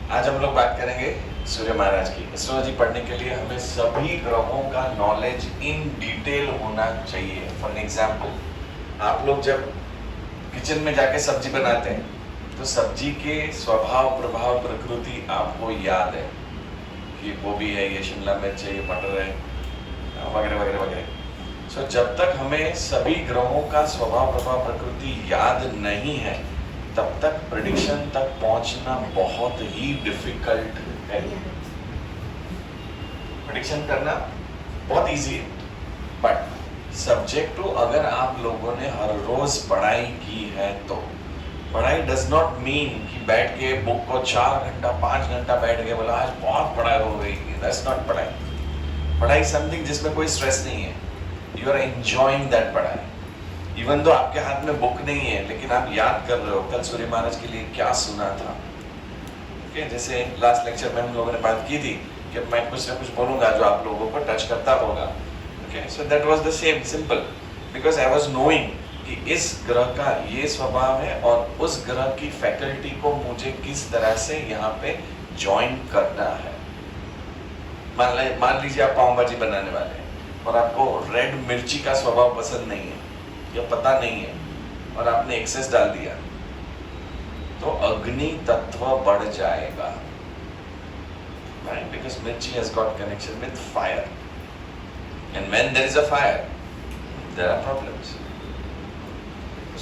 आज हम लोग बात करेंगे सूर्य महाराज की। एस्ट्रोलॉजी पढ़ने के लिए हमें सभी ग्रहों का नॉलेज इन डिटेल होना चाहिए। फॉर एग्जाम्पल, आप लोग जब किचन में जाके सब्जी बनाते हैं तो सब्जी के स्वभाव, प्रभाव, प्रकृति आपको याद है कि गोभी है, ये शिमला मिर्च है, ये मटर है, वगैरह वगैरह वगैरह। सो जब तक हमें सभी ग्रहों का स्वभाव, प्रभाव, प्रकृति याद नहीं है तब तक प्रेडिक्शन तक पहुंचना बहुत ही डिफिकल्ट है। प्रेडिक्शन करना बहुत इजी है, बट सब्जेक्ट टू अगर आप लोगों ने हर रोज पढ़ाई की है तो पढ़ाई डज नॉट मीन कि बैठ के बुक को 4 घंटा 5 घंटा बैठ के बोला आज बहुत पढ़ाई हो गई। दैट्स नॉट पढ़ाई। पढ़ाई समथिंग जिसमें कोई स्ट्रेस नहीं है। यू आर एंजॉइंग दैट पढ़ाई। इवन दो आपके हाथ में बुक नहीं है लेकिन आप याद कर रहे हो कल सूर्य महाराज के लिए क्या सुना था। okay? जैसे लास्ट लेक्चर में हम लोगों ने बात की थी कि मैं कुछ ना कुछ बोलूंगा जो आप लोगों को टच करता होगा। okay? So that was the same, simple, because I was knowing कि इस ग्रह का ये स्वभाव है और उस ग्रह की फैकल्टी को मुझे किस तरह से यहाँ पे ज्वाइन करना है। मान लीजिए आप पाव भाजी बनाने वाले हैं और आपको रेड मिर्ची का स्वभाव पसंद नहीं है या पता नहीं है और आपने एक्सेस डाल दिया तो अग्नि तत्व बढ़ जाएगा, right? Because mirchi has got connection with fire, and when there is a fire, there are problems.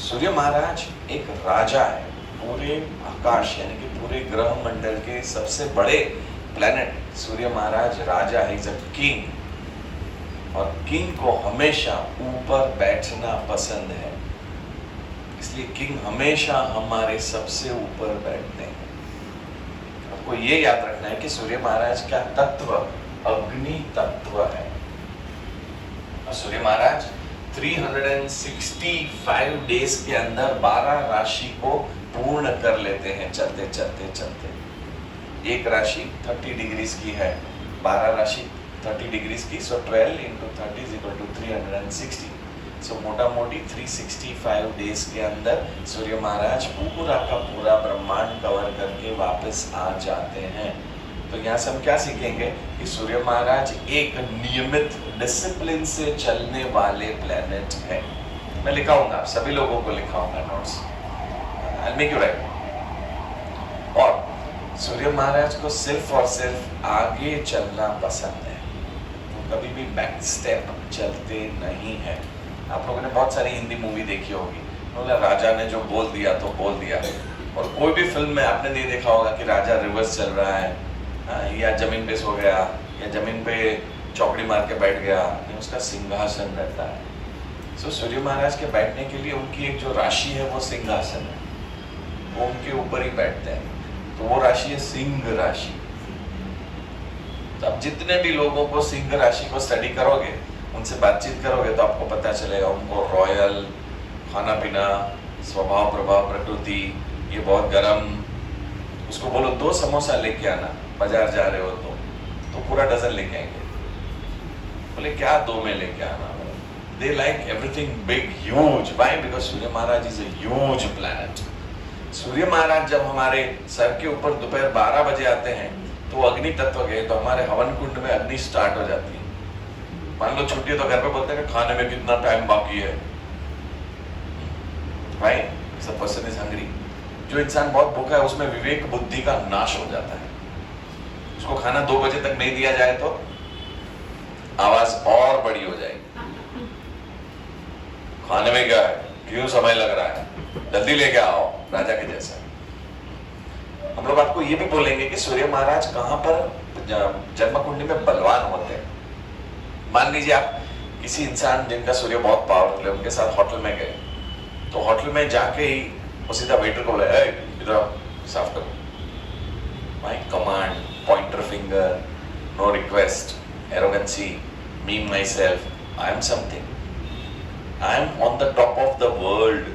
सूर्य महाराज एक राजा है पूरे आकाश यानी कि पूरे ग्रह मंडल के सबसे बड़े प्लेनेट। सूर्य महाराज राजा है, इज अ किंग, और किंग को हमेशा ऊपर बैठना पसंद है, इसलिए किंग हमेशा हमारे सबसे ऊपर बैठते हैं। आपको ये याद रखना है कि सूर्य महाराज का तत्व अग्नि तत्व है और सूर्य महाराज 365 डेज के अंदर 12 राशि को पूर्ण कर लेते हैं चलते चलते चलते। एक राशि 30 डिग्रीज की है, 12 राशि 30 डिग्रीज की, सो 12 into 30 is equal to 360। सो मोटा मोटी 365 डेज के अंदर सूर्य महाराज पूरा का पूरा ब्रह्मांड कवर करके वापस आ जाते हैं। तो यहाँ से हम क्या सीखेंगे कि सूर्य महाराज एक नियमित डिसिप्लिन से चलने वाले प्लेनेट है। मैं लिखाऊंगा, आप सभी लोगों को लिखाऊंगा notes, I'll make you write। और सूर्य महाराज को सिर्फ और सिर्फ आगे चलना पसंद है, तो कभी भी बैक स्टेप चलते नहीं है। आप लोगों ने बहुत सारी हिंदी मूवी देखी होगी, मतलब राजा ने जो बोल दिया तो बोल दिया, और कोई भी फिल्म में आपने नहीं देखा होगा कि राजा रिवर्स चल रहा है या जमीन पे सो गया या जमीन पे चौकड़ी मार के बैठ गया, उसका सिंहासन रहता है। सो सूर्य महाराज के बैठने के लिए उनकी एक जो राशि है वो सिंहासन है, वो उनके ऊपर ही बैठते हैं, तो वो राशि है सिंह राशि। तो अब जितने भी लोगों को सिंह राशि को स्टडी करोगे, उनसे बातचीत करोगे तो आपको पता चलेगा उनको रॉयल खाना पीना, स्वभाव, प्रभाव, प्रकृति, ये बहुत गर्म। उसको बोलो 2 समोसा लेके आना, बाजार जा रहे हो तो पूरा डजन लेके आएंगे। बोले क्या 2 में लेके आना? They like everything big, huge. Why? Because Surya Maharaj is a huge planet. Surya Maharaj जब हमारे सर के ऊपर दोपहर 12 बजे आते हैं तो अग्नि तत्व गए, तो हमारे हवन कुंड में अग्नि स्टार्ट हो जाती है। मान लो छुट्टी है तो घर पे बोलते हैं कि खाने में कितना टाइम बाकी है, right? The person is hungry. जो इंसान बहुत भूखा है उसमें विवेक बुद्धि का नाश हो जाता है। उसको खाना 2 बजे तक नहीं दिया जाए तो आवाज और बड़ी हो जाएगी, खाने में क्या है, क्यों समय लग रहा है, जल्दी लेके आओ, राजा के जैसा। हम लोग आपको ये भी बोलेंगे कि सूर्य महाराज कहां पर जन्म कुंडली में बलवान होते हैं। मान लीजिए आप किसी इंसान जिनका सूर्य बहुत पावरफुल है, उनके साथ होटल में गए, तो होटल में जाके ही वो सीधा वेटर को बोले इधर साफ करो। My command, pointer finger, no request, arrogance, me myself, I am something, I am on the top of the world.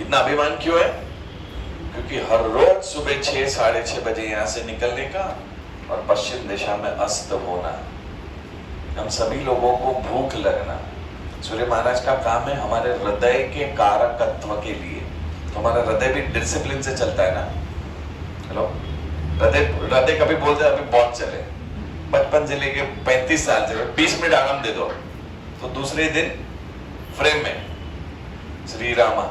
इतना अभिमान क्यों है? क्योंकि हर रोज सुबह 6 साढ़े 6 बजे यहां से निकलने का और पश्चिम दिशा में अस्त होना। हम सभी लोगों को भूख लगना। सूर्य महाराज का काम है हमारे हृदय के कारकत्व के लिए। तो हमारा हृदय भी डिसिप्लिन से चलता है ना, हेलो, हृदय हृदय कभी बोलते अभी बहुत चले, बचपन से लेके 35 साल से 20 मिनट आराम दे दो तो दूसरे दिन फ्रेम में श्री रामा।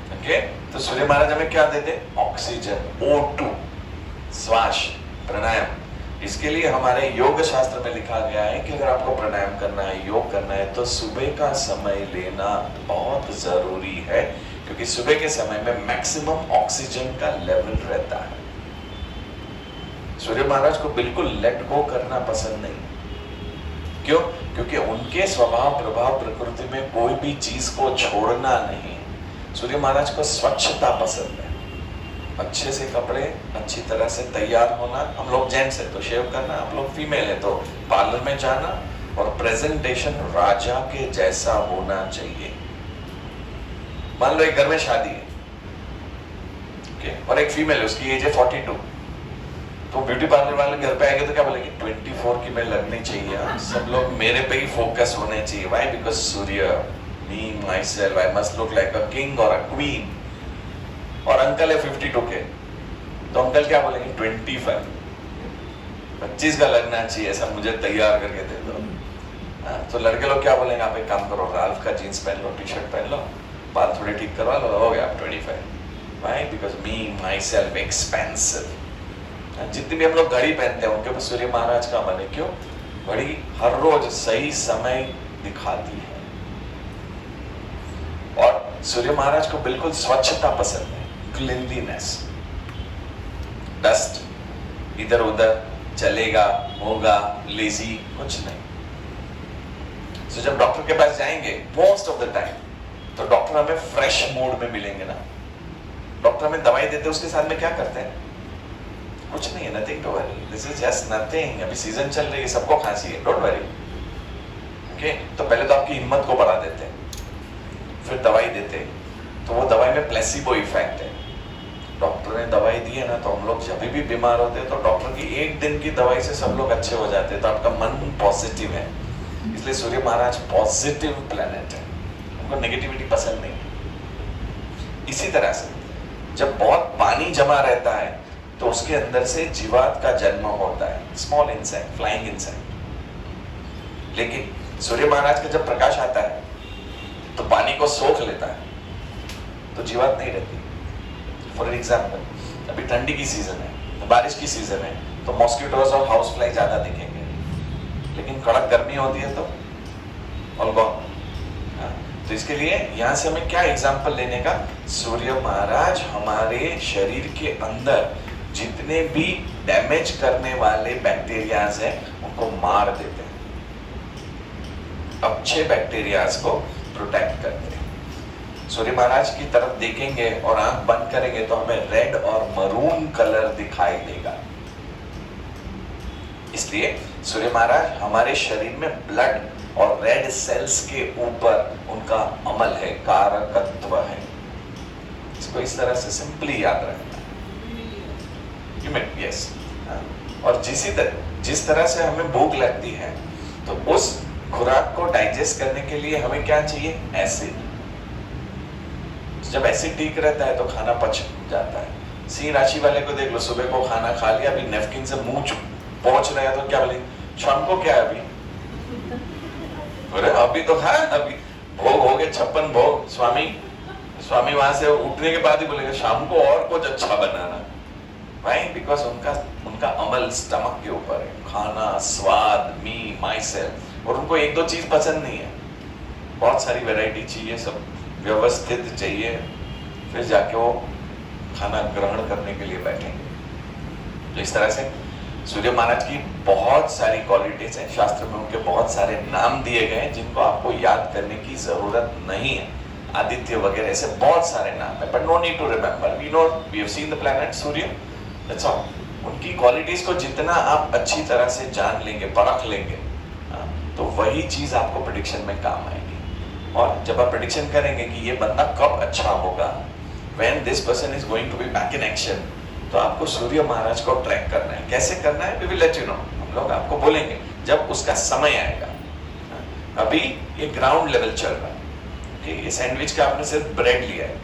ओके, तो सूर्य महाराज हमें क्या देते? ऑक्सीजन, O2, श्वास, प्राणायाम। इसके लिए हमारे योग शास्त्र में लिखा गया है कि अगर आपको प्राणायाम करना है, योग करना है, तो सुबह का समय लेना बहुत जरूरी है, क्योंकि सुबह के समय में मैक्सिमम ऑक्सीजन का लेवल रहता है। सूर्य महाराज को बिल्कुल लेट गो करना पसंद नहीं। क्यों? क्योंकि उनके स्वभाव प्रभाव प्रकृति में कोई भी चीज को छोड़ना नहीं। सूर्य महाराज को स्वच्छता पसंद है, अच्छे से कपड़े, अच्छी तरह से तैयार होना। हम लोग जेंट्स है तो शेव करना, आप लोग फीमेल है तो पार्लर में जाना, और प्रेजेंटेशन राजा के जैसा होना चाहिए। मान लो एक घर में शादी है, ओके, और एक फीमेल है, उसकी एज है 42, तो ब्यूटी पार्लर वाले घर पे आएंगे तो क्या बोलेंगे? 24 की मैं लगनी चाहिए, सब लोग मेरे पे ही फोकस होने चाहिए। Why? Because Surya, me myself, I must look like a king और अ क्वीन। और अंकल है 52 के, तो अंकल क्या बोलेंगे? 25 का लगना चाहिए, ऐसा मुझे तैयार करके दे दो। तो लड़के लोग क्या बोलेंगे? आप एक काम करो, राल्फ का जीन्स पहन लो, टी शर्ट पहन लो, बाल थोड़े ठीक करवा लो, हो गया 25। Why? Because me my self expensive. जितनी भी हम लोग घड़ी पहनते हैं उनके ऊपर सूर्य महाराज का मन है। क्यों? घड़ी हर रोज सही समय दिखाती है। और सूर्य महाराज को बिल्कुल स्वच्छता पसंद है, क्लीनलीनेस। डस्ट इधर उधर चलेगा, होगा, लेजी कुछ नहीं। तो जब डॉक्टर के पास जाएंगे मोस्ट ऑफ द टाइम, तो डॉक्टर हमें फ्रेश मूड में मिलेंगे ना। डॉक्टर हमें दवाई देते हैं, उसके साथ में क्या करते हैं? कुछ नहीं है, nothing to worry, this is just nothing. अभी सीजन चल रही है, सबको खांसी है, डोंट वरी। ओके, तो पहले तो आपकी हिम्मत को बढ़ा देते हैं, फिर दवाई देते हैं, तो वो दवाई में प्लेसिबो इफेक्ट है। डॉक्टर ने दवाई दी है ना, तो हम लोग जब भी बीमार होते हैं तो डॉक्टर की एक दिन की दवाई से सब लोग अच्छे हो जाते हैं। तो आपका मन पॉजिटिव है, इसलिए सूर्य महाराज पॉजिटिव प्लेनेट है, उनको नेगेटिविटी पसंद नहीं। इसी तरह से जब बहुत पानी जमा रहता है तो उसके अंदर से जीवात का जन्म होता है, स्मॉल इंसेक्ट, फ्लाइंग इंसेक्ट। लेकिन सूर्य महाराज का जब प्रकाश आता है तो पानी को सोख लेता है, तो जीवात नहीं रहती। फॉर एग्जाम्पल, अभी ठंडी की सीजन है, बारिश की सीजन है, तो मॉस्किटोज और हाउस फ्लाई ज्यादा दिखेंगे। लेकिन कड़क गर्मी होती है तो ऑल गॉन। तो इसके लिए यहां से हमें क्या एग्जाम्पल लेने का? सूर्य महाराज हमारे शरीर के अंदर जितने भी डैमेज करने वाले बैक्टीरियाज हैं उनको मार देते हैं, अच्छे बैक्टीरियाज को प्रोटेक्ट करते हैं। सूर्य महाराज की तरफ देखेंगे और आंख बंद करेंगे तो हमें रेड और मरून कलर दिखाई देगा। इसलिए सूर्य महाराज हमारे शरीर में ब्लड और रेड सेल्स के ऊपर उनका अमल है, कारकत्व है। इसको इस तरह से सिंपली याद रखना। यस। और जिस तरह से हमें भूख लगती है, तो उस खुराक को डाइजेस्ट करने के लिए हमें क्या चाहिए? एसिड। जब एसिड ठीक रहता है तो खाना पच जाता है। सिंह राशि वाले को देख लो, सुबह को खाना खा लिया, अभी नेपकिन से मुंह पहुंच रहा है तो क्या बोले? शाम को क्या है अभी? अरे अभी तो खा, अभी भोग हो गए 56 भोग। स्वामी वहां से उठने के बाद ही बोलेगा शाम को और कुछ अच्छा बनाना। Why? Because उनका अमल स्टमक के ऊपर है, खाना, स्वाद, मी, माई सेल्फ। और उनको एक दो चीज पसंद नहीं है, बहुत सारी वैरायटी चाहिए, सब व्यवस्थित चाहिए, फिर जाके वो खाना ग्रहण करने के लिए बैठेंगे। तो इस तरह से सूर्य महाराज की बहुत सारी क्वालिटीज हैं, शास्त्र में उनके बहुत सारे नाम दिए गए हैं जिनको आपको याद करने की जरूरत नहीं है। आदित्य वगैरह ऐसे बहुत सारे नाम है, but no need to remember. We know, we have seen the planet Surya, that's all. उनकी क्वालिटीज को जितना आप अच्छी तरह से जान लेंगे, परख लेंगे, तो वही चीज आपको प्रेडिक्शन में काम आएगी। और जब आप प्रेडिक्शन करेंगे कि ये बंदा कब अच्छा होगा, when this person is going to be back in action, तो आपको सूर्य महाराज को ट्रैक करना है। कैसे करना है? We will let you know. हम लोग आपको बोलेंगे जब उसका समय आएगा। अभी ये ग्राउंड लेवल चल रहा है, okay? ये सैंडविच का आपने सिर्फ ब्रेड लिया है,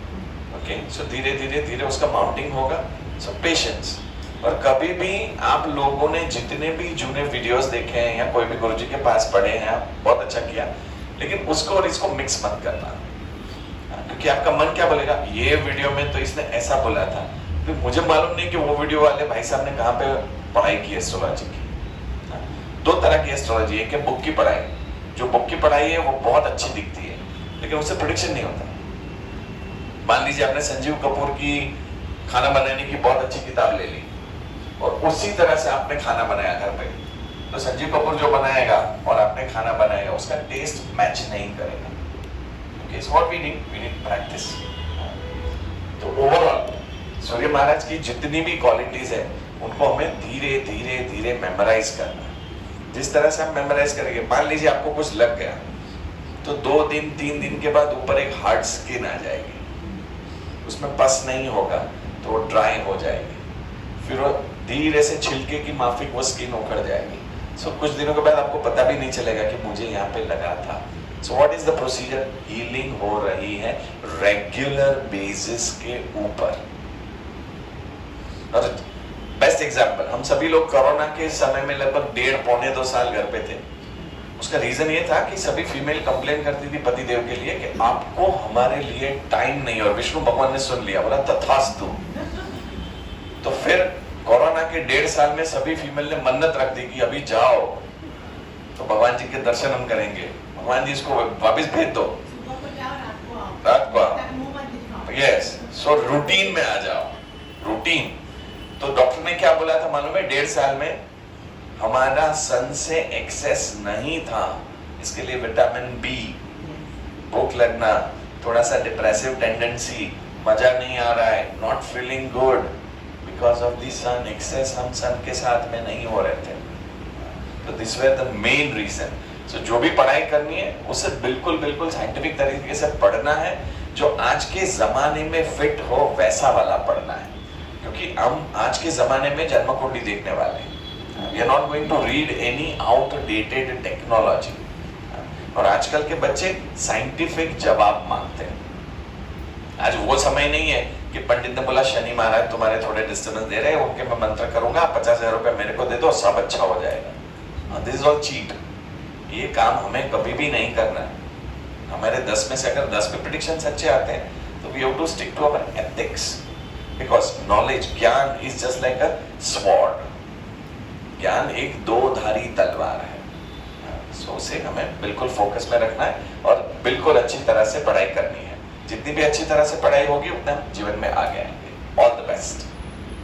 ओके? सो धीरे धीरे धीरे उसका माउंटिंग होगा, सो पेशेंस। और कभी भी आप लोगों ने जितने भी जूने वीडियोस देखे हैं या कोई भी गुरुजी के पास पढ़े हैं, आप बहुत अच्छा किया, लेकिन उसको और इसको मिक्स मत करना, क्योंकि आपका मन क्या बोलेगा, ये वीडियो में तो इसने ऐसा बोला था, फिर मुझे मालूम नहीं कि वो वीडियो वाले भाई साहब ने कहाँ पे पढ़ाई की एस्ट्रोलॉजी की। दो तरह की एस्ट्रोलॉजी, एक है बुक की पढ़ाई, जो बुक की पढ़ाई है वो बहुत अच्छी दिखती है, लेकिन उससे प्रेडिक्शन नहीं होता। मान लीजिए आपने संजीव कपूर की खाना बनाने की बहुत अच्छी किताब ले ली और उसी तरह से आपने खाना बनाया घर पे, तो संजीव कपूर जो बनाएगा और आपने खाना बनाएगा उसका टेस्ट मैच नहीं करेगा, क्योंकि it's what we need practice. तो ओवरऑल सूर्य महाराज की जितनी भी क्वालिटीज है उनको हमें धीरे धीरे धीरे मेमोराइज करना है। जिस तरह से हम मेमोराइज करेंगे, मान लीजिए आपको कुछ लग गया तो 2 दिन 3 दिन के बाद ऊपर एक हार्ड स्किन आ जाएगी, उसमें पस नहीं होगा तो वो ड्राई हो जाएगी, फिर वो धीरे से छिलके की माफिक वो स्किन उखड़ जाएगी। सो कुछ दिनों के बाद आपको पता भी नहीं चलेगा कि मुझे यहाँ पे लगा था। So what is the procedure? Healing हो रही है रेगुलर बेसिस के ऊपर। और बेस्ट एग्जांपल, हम सभी लोग कोरोना के समय में लगभग 1.5-2 साल घर पे थे। उसका रीजन ये था कि सभी फीमेल कंप्लेन करती थी पति देव के लिए कि आपको हमारे लिए टाइम नहीं, और विष्णु भगवान ने सुन लिया, बोला तथास्तु। तो फिर कोरोना के 1.5 साल में सभी फीमेल ने मन्नत रख दी कि अभी जाओ तो भगवान जी के दर्शन हम करेंगे, भगवान जी इसको वापस भेज दो, रात को आओ, यस, सो रूटीन में आ जाओ, रूटीन। तो डॉक्टर ने क्या बोला था मालूम है? 1.5 साल में हमारा सन से एक्सेस नहीं था, इसके लिए विटामिन बी, भूख लगना, थोड़ा सा डिप्रेसिव टेंडेंसी, मजा नहीं आ रहा है, not feeling good because of the sun, access हम सन के साथ में नहीं हो रहे थे। तो this way the main reason. So जो भी पढ़ाई करनी है उसे बिल्कुल बिल्कुल साइंटिफिक तरीके से पढ़ना है, जो आज के जमाने में फिट हो वैसा वाला पढ़ना है, क्योंकि हम आज के जमाने में जन्म कुंडली देखने वाले हैं। We are not going to read any outdated technology. और आजकल के बच्चे साइंटिफिक जवाब मांगते हैं। आज वो समय नहीं है कि पंडित ने बोला शनि महाराज तुम्हारे थोड़े डिस्टर्बेंस दे रहे हैं, उनके मैं मंत्र करूंगा, 50,000 रुपए मेरे को दे दो, सब अच्छा हो जाएगा। This is all cheat. ये काम हमें कभी भी नहीं करना है। हमारे 10 में से अगर 10 पे प्रेडिक्शन अच्छे आते हैं तो we have to stick to our ethics, because knowledge, gyan is just like a sword. ज्ञान एक 2-धारी तलवार है। सो उसे हमें बिल्कुल फोकस में रखना है और बिल्कुल अच्छी तरह से पढ़ाई करनी है। जितनी भी अच्छी तरह से पढ़ाई होगी उतना जीवन में आगे आएंगे। All the best.